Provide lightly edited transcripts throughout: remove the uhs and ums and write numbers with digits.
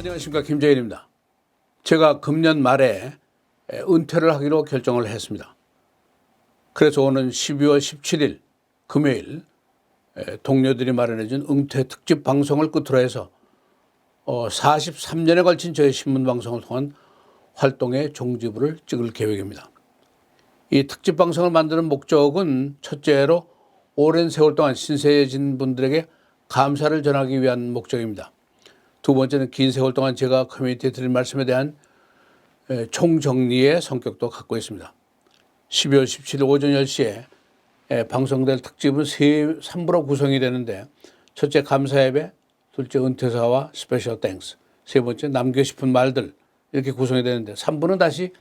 안녕하십니까, 김재일입니다. 제가 금년 말에 은퇴를 하기로 결정을 했습니다. 그래서 오는 12월 17일 금요일 동료들이 마련해준 은퇴 특집 방송을 끝으로 해서 43년에 걸친 저의 신문 방송을 통한 활동의 종지부를 찍을 계획입니다. 이 특집 방송을 만드는 목적은 첫째로 오랜 세월 동안 신세해진 분들에게 감사를 전하기 위한 목적입니다. 두 번째는 긴 세월 동안 제가 커뮤니티에 드린 말씀에 대한 총정리의 성격도 갖고 있습니다. 12월 17일 오전 10시에 방송될 특집은 3부로 구성이 되는데, 첫째 감사 예배, 둘째 은퇴사와 스페셜 땡스, 세 번째 남기고 싶은 말들, 이렇게 구성이 되는데 3부는 다시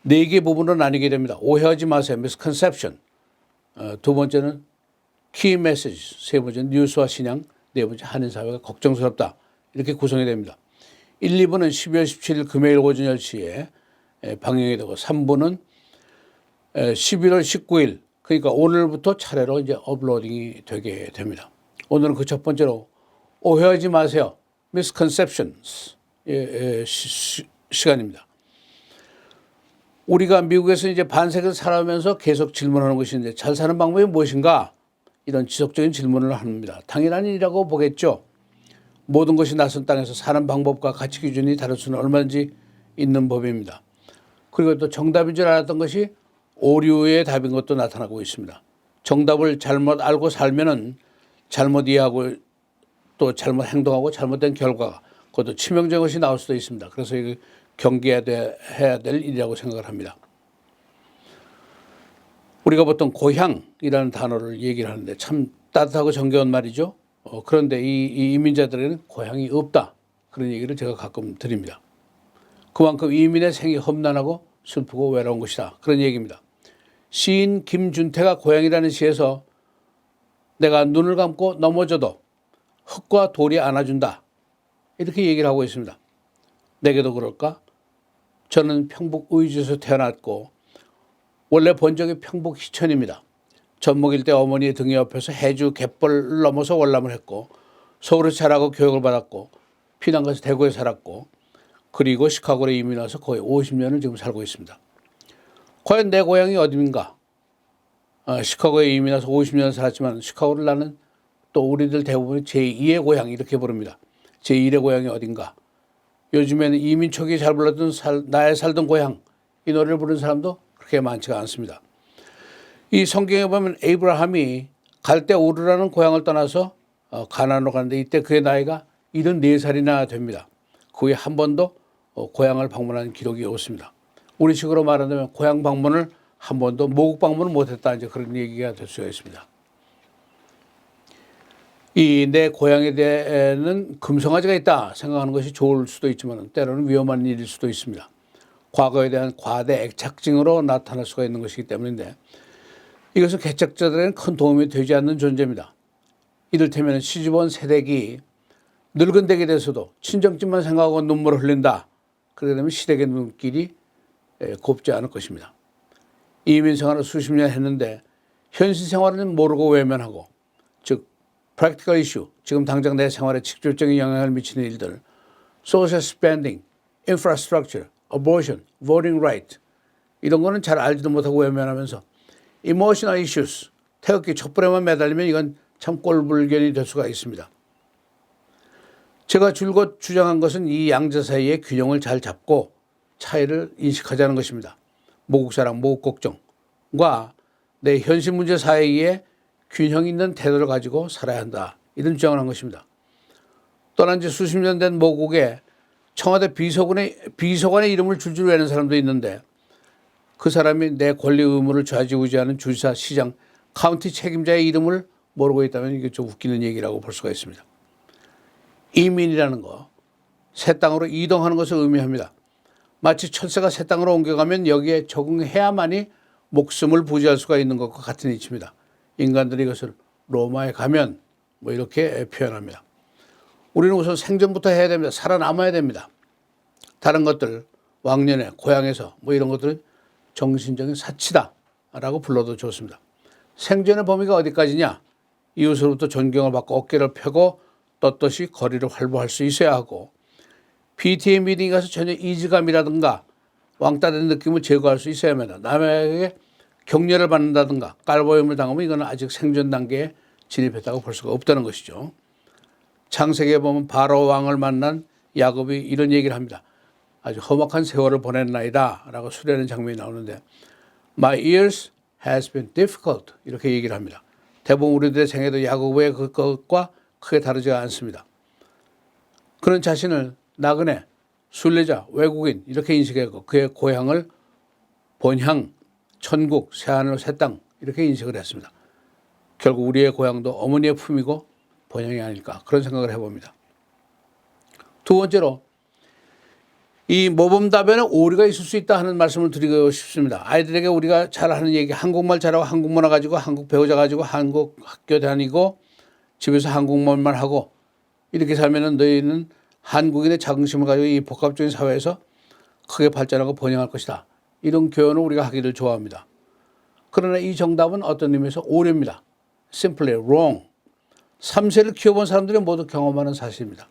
4개 부분으로 나뉘게 됩니다. 오해하지 마세요, misconception. 두 번째는 key message, 세 번째는 뉴스와 신앙, 네 번째 한인사회가 걱정스럽다, 이렇게 구성이 됩니다. 1, 2부는 12월 17일 금요일 오전 10시에 방영이 되고 3부는 11월 19일, 그러니까 오늘부터 차례로 이제 업로딩이 되게 됩니다. 오늘은 그 첫 번째로 오해하지 마세요, misconceptions 시간입니다. 우리가 미국에서 이제 반세기를 살아오면서 계속 질문하는 것인데, 잘 사는 방법이 무엇인가? 이런 지속적인 질문을 합니다. 당연한 일이라고 보겠죠. 모든 것이 낯선 땅에서 사는 방법과 가치 기준이 다를 수는 얼마든지 있는 법입니다. 그리고 또 정답인 줄 알았던 것이 오류의 답인 것도 나타나고 있습니다. 정답을 잘못 알고 살면은 잘못 이해하고 또 잘못 행동하고 잘못된 결과가, 그것도 치명적인 것이 나올 수도 있습니다. 그래서 이거 경계해야 될 일이라고 생각을 합니다. 우리가 보통 고향이라는 단어를 얘기를 하는데 참 따뜻하고 정겨운 말이죠. 그런데 이 이민자들에게는 고향이 없다, 그런 얘기를 제가 가끔 드립니다. 그만큼 이민의 생이 험난하고 슬프고 외로운 것이다, 그런 얘기입니다. 시인 김준태가 고향이라는 시에서 내가 눈을 감고 넘어져도 흙과 돌이 안아준다, 이렇게 얘기를 하고 있습니다. 내게도 그럴까? 저는 평북 의주에서 태어났고 원래 본적이 평북 희천입니다. 젖먹일 때 어머니의 등 옆에서 해주 갯벌을 넘어서 월남을 했고, 서울에서 자라고 교육을 받았고, 피난 가서 대구에 살았고, 그리고 시카고로 이민 와서 거의 50년을 지금 살고 있습니다. 과연 내 고향이 어디인가? 시카고에 이민 와서 50년을 살았지만 시카고를 나는 또 우리들 대부분이 제2의 고향, 이렇게 부릅니다. 제1의 고향이 어딘가? 요즘에는 이민 초기에 잘 불렀던 나의 살던 고향, 이 노래를 부르는 사람도 그렇게 많지가 않습니다. 이 성경에 보면 에이브라함이 갈대 우르라는 고향을 떠나서 가나안으로 가는데 이때 그의 나이가 74살이나 됩니다. 그 후에 한 번도 고향을 방문한 기록이 없습니다. 우리식으로 말한다면 고향 방문을 한 번도 모국 방문을 못했다, 이제 그런 얘기가 될 수가 있습니다. 이 내 고향에 대해는 금송아지가 있다 생각하는 것이 좋을 수도 있지만 때로는 위험한 일일 수도 있습니다. 과거에 대한 과대 애착증으로 나타날 수가 있는 것이기 때문인데, 이것은 개척자들에게는 큰 도움이 되지 않는 존재입니다. 이를테면 시집온 새댁이 늙은 댁에 대해서도 친정집만 생각하고 눈물을 흘린다, 그러게 되면 시댁의 눈길이 곱지 않을 것입니다. 이민 생활을 수십 년 했는데 현실 생활은 모르고 외면하고, 즉 practical issue, 지금 당장 내 생활에 직접적인 영향을 미치는 일들, social spending, infrastructure, abortion, voting right, 이런 거는 잘 알지도 못하고 외면하면서 emotional issues, 태극기 촛불에만 매달리면 이건 참 꼴불견이 될 수가 있습니다. 제가 줄곧 주장한 것은 이 양자 사이의 균형을 잘 잡고 차이를 인식하자는 것입니다. 모국 사랑, 모국 걱정과 내 현실 문제 사이에 균형 있는 태도를 가지고 살아야 한다, 이런 주장을 한 것입니다. 떠난 지 수십 년 된 모국에 청와대 비서관의 이름을 줄줄 외는 사람도 있는데, 그 사람이 내 권리 의무를 좌지우지하는 주지사, 시장, 카운티 책임자의 이름을 모르고 있다면 이게 좀 웃기는 얘기라고 볼 수가 있습니다. 이민이라는 거, 새 땅으로 이동하는 것을 의미합니다. 마치 철새가 새 땅으로 옮겨가면 여기에 적응해야만이 목숨을 부지할 수가 있는 것과 같은 이치입니다. 인간들이 이것을 로마에 가면 뭐 이렇게 표현합니다. 우리는 우선 생존부터 해야 됩니다. 살아남아야 됩니다. 다른 것들, 왕년에 고향에서 뭐 이런 것들은 정신적인 사치다라고 불러도 좋습니다. 생존의 범위가 어디까지냐? 이웃으로부터 존경을 받고 어깨를 펴고 떳떳이 거리를 활보할 수 있어야 하고, PTA 미팅에 가서 전혀 이질감이라든가 왕따 된 느낌을 제거할 수 있어야 합니다. 남에게 격려를 받는다든가 깔보임을 당하면 이거는 아직 생존 단계에 진입했다고 볼 수가 없다는 것이죠. 창세기에 보면 바로 왕을 만난 야곱이 이런 얘기를 합니다. 아주 험악한 세월을 보냈나이다 라고 수려하는 장면이 나오는데 My years has been difficult 이렇게 얘기를 합니다. 대부분 우리들의 생애도 야곱의 그것과 크게 다르지 않습니다. 그런 자신을 나그네, 순례자, 외국인 이렇게 인식했고 그의 고향을 본향, 천국, 새하늘, 새 땅 이렇게 인식을 했습니다. 결국 우리의 고향도 어머니의 품이고 본향이 아닐까 그런 생각을 해봅니다. 두 번째로 이 모범답에는 오류가 있을 수 있다 하는 말씀을 드리고 싶습니다. 아이들에게 우리가 잘하는 얘기 한국말 잘하고 한국 문화 가지고 한국 배우자 가지고 한국 학교 다니고 집에서 한국말만 하고 이렇게 살면은 너희는 한국인의 자긍심을 가지고 이 복합적인 사회에서 크게 발전하고 번영할 것이다. 이런 교훈을 우리가 하기를 좋아합니다. 그러나 이 정답은 어떤 의미에서 오류입니다. Simply wrong. 3세를 키워본 사람들이 모두 경험하는 사실입니다.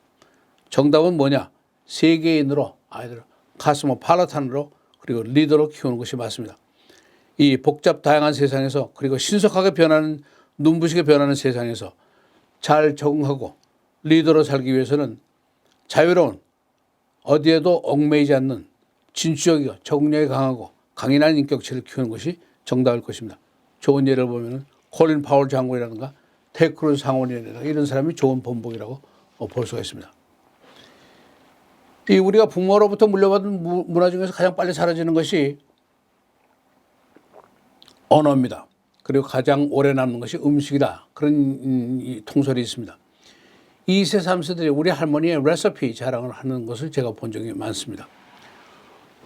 정답은 뭐냐? 세계인으로 아이들을 카스모팔라탄으로 그리고 리더로 키우는 것이 맞습니다. 이 복잡 다양한 세상에서 그리고 신속하게 변하는 눈부시게 변하는 세상에서 잘 적응하고 리더로 살기 위해서는 자유로운 어디에도 얽매이지 않는 진취적이고 적응력이 강하고 강인한 인격체를 키우는 것이 정답일 것입니다. 좋은 예를 보면 콜린 파월 장군이라든가 테드 크루즈 상원이라든가 이런 사람이 좋은 본보기라고 볼 수가 있습니다. 이 우리가 부모로부터 물려받은 문화 중에서 가장 빨리 사라지는 것이 언어입니다. 그리고 가장 오래 남는 것이 음식이다. 그런 통설이 있습니다. 2세, 3세들이 우리 할머니의 레시피 자랑을 하는 것을 제가 본 적이 많습니다.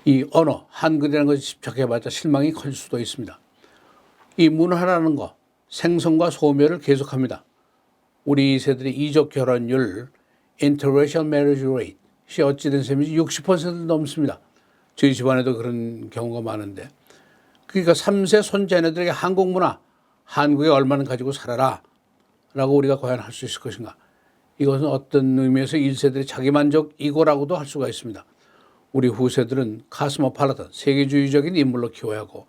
이 언어, 한글이라는 것이 집착해봤자 실망이 클 수도 있습니다. 이 문화라는 것, 생성과 소멸을 계속합니다. 우리 2세들의 이적 결혼율, interracial marriage rate, 이 어찌된 셈인지 60% 넘습니다. 저희 집안에도 그런 경우가 많은데 그러니까 3세 손자녀들에게 한국 문화, 한국에 얼마나 가지고 살아라 라고 우리가 과연 할 수 있을 것인가. 이것은 어떤 의미에서 1세들의 자기만족이고라고도 할 수가 있습니다. 우리 후세들은 카스모팔라탄, 세계주의적인 인물로 키워야 하고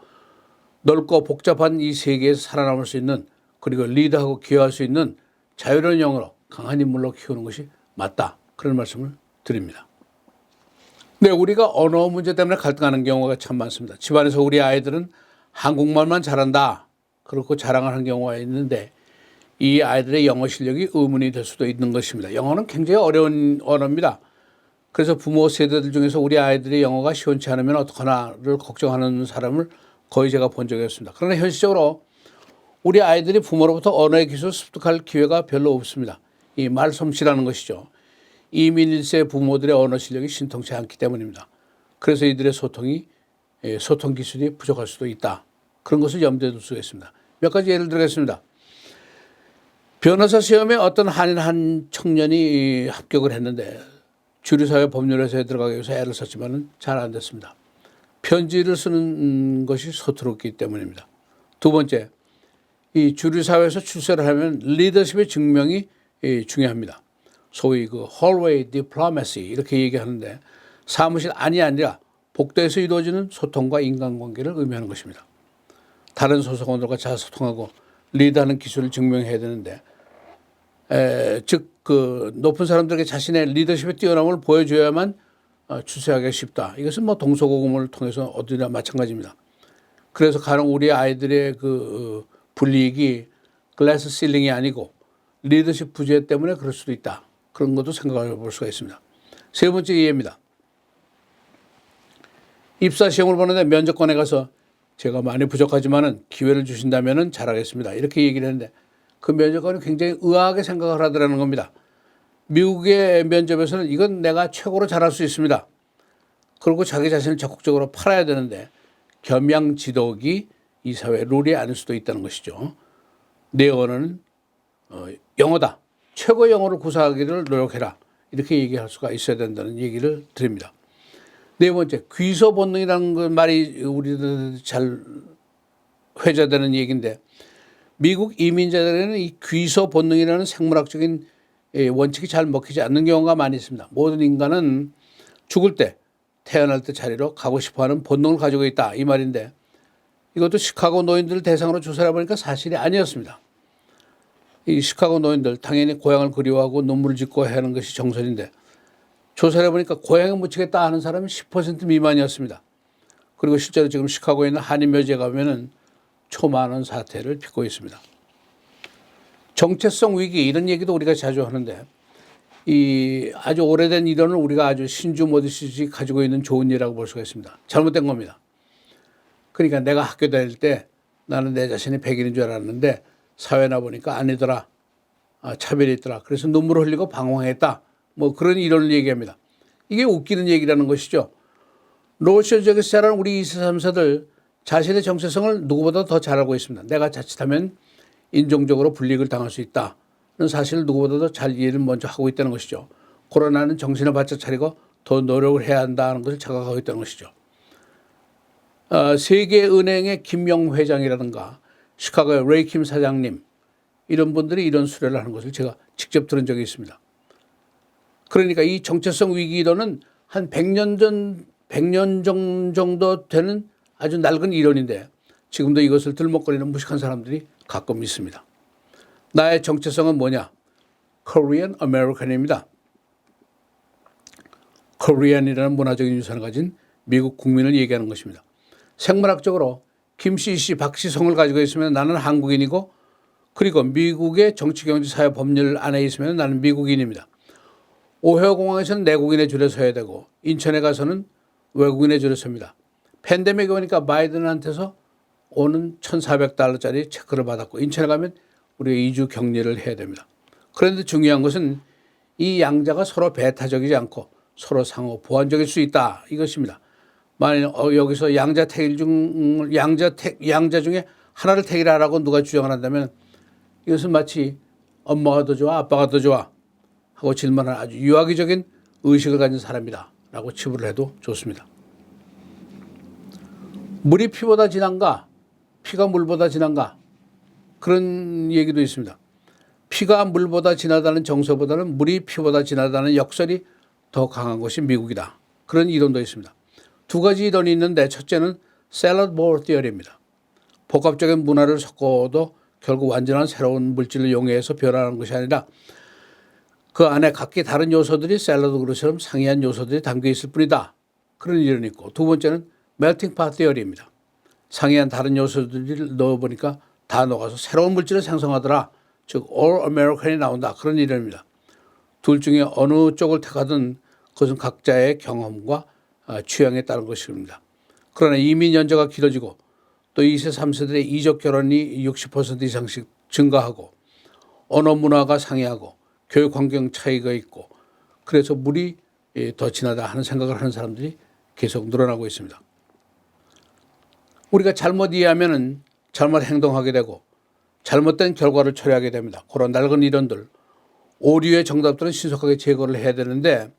넓고 복잡한 이 세계에서 살아남을 수 있는 그리고 리드하고 기여할 수 있는 자유로운 영으로 강한 인물로 키우는 것이 맞다. 그런 말씀을 드립니다. 네, 우리가 언어 문제 때문에 갈등하는 경우가 참 많습니다. 집안에서 우리 아이들은 한국말만 잘한다. 그렇고 자랑을 하는 경우가 있는데 이 아이들의 영어 실력이 의문이 될 수도 있는 것입니다. 영어는 굉장히 어려운 언어입니다. 그래서 부모 세대들 중에서 우리 아이들의 영어가 시원치 않으면 어떡하나를 걱정하는 사람을 거의 제가 본 적이 없습니다. 그러나 현실적으로 우리 아이들이 부모로부터 언어의 기술을 습득할 기회가 별로 없습니다. 이 말솜씨라는 것이죠. 이민 1세 부모들의 언어 실력이 신통치 않기 때문입니다. 그래서 이들의 소통 기술이 부족할 수도 있다. 그런 것을 염두에 둘 수가 있습니다. 몇 가지 예를 들겠습니다. 변호사 시험에 어떤 한인 한 청년이 합격을 했는데 주류사회 법률회사에 들어가기 위해서 애를 썼지만 잘 안 됐습니다. 편지를 쓰는 것이 서투르기 때문입니다. 두 번째, 이 주류사회에서 출세를 하면 리더십의 증명이 중요합니다. 소위 그 hallway diplomacy 이렇게 얘기하는데 사무실 안이 아니라 복도에서 이루어지는 소통과 인간관계를 의미하는 것입니다. 다른 소속원들과 잘 소통하고 리드하는 기술을 증명해야 되는데 즉 그 높은 사람들에게 자신의 리더십의 뛰어남을 보여줘야만 출세하기가 쉽다. 이것은 뭐 동서고금을 통해서 어디나 마찬가지입니다. 그래서 가령 우리 아이들의 그 불이익이 글래스 실링이 아니고 리더십 부재 때문에 그럴 수도 있다. 그런 것도 생각해 볼 수가 있습니다. 세 번째 이해입니다. 입사 시험을 보는데 면접관에 가서 제가 많이 부족하지만은 기회를 주신다면은 잘하겠습니다. 이렇게 얘기를 했는데 그 면접관이 굉장히 의아하게 생각을 하더라는 겁니다. 미국의 면접에서는 이건 내가 최고로 잘할 수 있습니다. 그리고 자기 자신을 적극적으로 팔아야 되는데 겸양지독이 이 사회 룰이 아닐 수도 있다는 것이죠. 내 언어는 영어다. 최고 영어를 구사하기를 노력해라. 이렇게 얘기할 수가 있어야 된다는 얘기를 드립니다. 네 번째, 귀소 본능이라는 그 말이 우리들 잘 회자되는 얘기인데 미국 이민자들에는 이 귀소 본능이라는 생물학적인 원칙이 잘 먹히지 않는 경우가 많이 있습니다. 모든 인간은 죽을 때 태어날 때 자리로 가고 싶어하는 본능을 가지고 있다 이 말인데 이것도 시카고 노인들을 대상으로 조사를 해보니까 사실이 아니었습니다. 이 시카고 노인들 당연히 고향을 그리워하고 눈물을 짓고 하는 것이 정설인데 조사를 해보니까 고향에 묻히겠다 하는 사람이 10% 미만이었습니다. 그리고 실제로 지금 시카고에 있는 한인묘지에 가면은 초만원 사태를 빚고 있습니다. 정체성 위기 이런 얘기도 우리가 자주 하는데 이 아주 오래된 이론을 우리가 아주 신주모드시지 가지고 있는 좋은 일이라고 볼 수가 있습니다. 잘못된 겁니다. 그러니까 내가 학교 다닐 때 나는 내 자신이 백인인 줄 알았는데 사회 나보니까 아니더라. 차별이 있더라. 그래서 눈물을 흘리고 방황했다. 뭐 그런 이론을 얘기합니다. 이게 웃기는 얘기라는 것이죠. 로시아 지역에서 자란 우리 2세, 3세들 자신의 정체성을 누구보다 더 잘 알고 있습니다. 내가 자칫하면 인종적으로 불이익을 당할 수 있다는 사실을 누구보다도 잘 이해를 먼저 하고 있다는 것이죠. 코로나는 정신을 바짝 차리고 더 노력을 해야 한다는 것을 자각하고 있다는 것이죠. 세계은행의 김영 회장이라든가 시카고의 레이킴 사장님 이런 분들이 이런 수레를 하는 것을 제가 직접 들은 적이 있습니다. 그러니까 이 정체성 위기 이론은 한 100년 정도 되는 아주 낡은 이론인데 지금도 이것을 들먹거리는 무식한 사람들이 가끔 있습니다. 나의 정체성은 뭐냐? Korean American입니다. Korean이라는 문화적인 유산을 가진 미국 국민을 얘기하는 것입니다. 생물학적으로 김씨, 씨, 박씨 성을 가지고 있으면 나는 한국인이고 그리고 미국의 정치, 경제, 사회, 법률 안에 있으면 나는 미국인입니다. 오헤어공항에서는 내국인의 줄에 서야 되고 인천에 가서는 외국인의 줄에 섭니다. 팬데믹이 오니까 바이든한테서 오는 $1,400짜리 체크를 받았고 인천에 가면 우리가 2주 격리를 해야 됩니다. 그런데 중요한 것은 이 양자가 서로 배타적이지 않고 서로 상호 보완적일 수 있다 이것입니다. 만약 여기서 양자 중에 하나를 택일하라고 누가 주장을 한다면 이것은 마치 엄마가 더 좋아 아빠가 더 좋아 하고 질문하는 아주 유아기적인 의식을 가진 사람이다 라고 치부를 해도 좋습니다. 물이 피보다 진한가 피가 물보다 진한가 그런 얘기도 있습니다. 피가 물보다 진하다는 정서보다는 물이 피보다 진하다는 역설이 더 강한 것이 미국이다. 그런 이론도 있습니다. 두 가지 이론이 있는데 첫째는 샐러드 볼 티어리입니다. 복합적인 문화를 섞어도 결국 완전한 새로운 물질을 이용해서 변화하는 것이 아니라 그 안에 각기 다른 요소들이 샐러드 그릇처럼 상이한 요소들이 담겨 있을 뿐이다. 그런 이론이 있고 두 번째는 멜팅 팟 티어리입니다. 상이한 다른 요소들을 넣어보니까 다 녹아서 새로운 물질을 생성하더라. 즉 All American이 나온다. 그런 이론입니다. 둘 중에 어느 쪽을 택하든 그것은 각자의 경험과 취향에 따른 것입니다. 그러나 이민 연자가 길어지고 또 2세, 3세들의 이적 결혼이 60% 이상씩 증가하고 언어 문화가 상이하고 교육 환경 차이가 있고 그래서 물이 더 진하다 하는 생각을 하는 사람들이 계속 늘어나고 있습니다. 우리가 잘못 이해하면 잘못 행동하게 되고 잘못된 결과를 초래하게 됩니다. 그런 낡은 이론들, 오류의 정답들은 신속하게 제거를 해야 되는데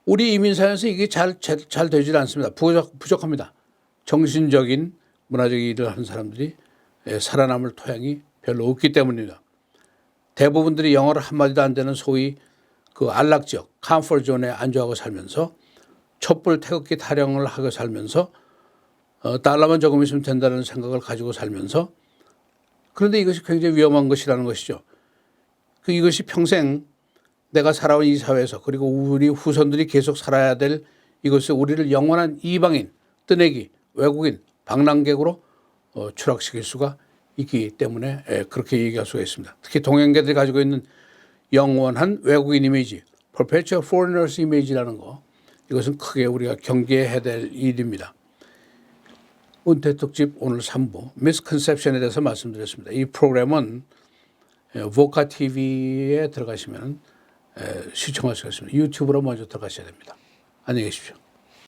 우리 이민사회에서 이게 잘 되질 않습니다. 부족합니다. 정신적인 문화적인 일을 하는 사람들이 살아남을 토양이 별로 없기 때문입니다. 대부분들이 영어를 한마디도 안 되는 소위 그 안락지역, 컴포트 존에 안주하고 살면서 촛불 태극기 타령을 하고 살면서 달러만 조금 있으면 된다는 생각을 가지고 살면서 그런데 이것이 굉장히 위험한 것이라는 것이죠. 이것이 평생 내가 살아온 이 사회에서 그리고 우리 후손들이 계속 살아야 될 이것이 우리를 영원한 이방인, 뜨내기, 외국인, 방랑객으로 추락시킬 수가 있기 때문에 그렇게 얘기할 수가 있습니다. 특히 동양계들이 가지고 있는 영원한 외국인 이미지, perpetual foreigners 이미지라는 거 이것은 크게 우리가 경계해야 될 일입니다. 은퇴 특집 오늘 3부 misconception에 대해서 말씀드렸습니다. 이 프로그램은 보카 TV에 들어가시면 시청할 수가 있습니다. 유튜브로 먼저 들어가셔야 됩니다. 안녕히 계십시오.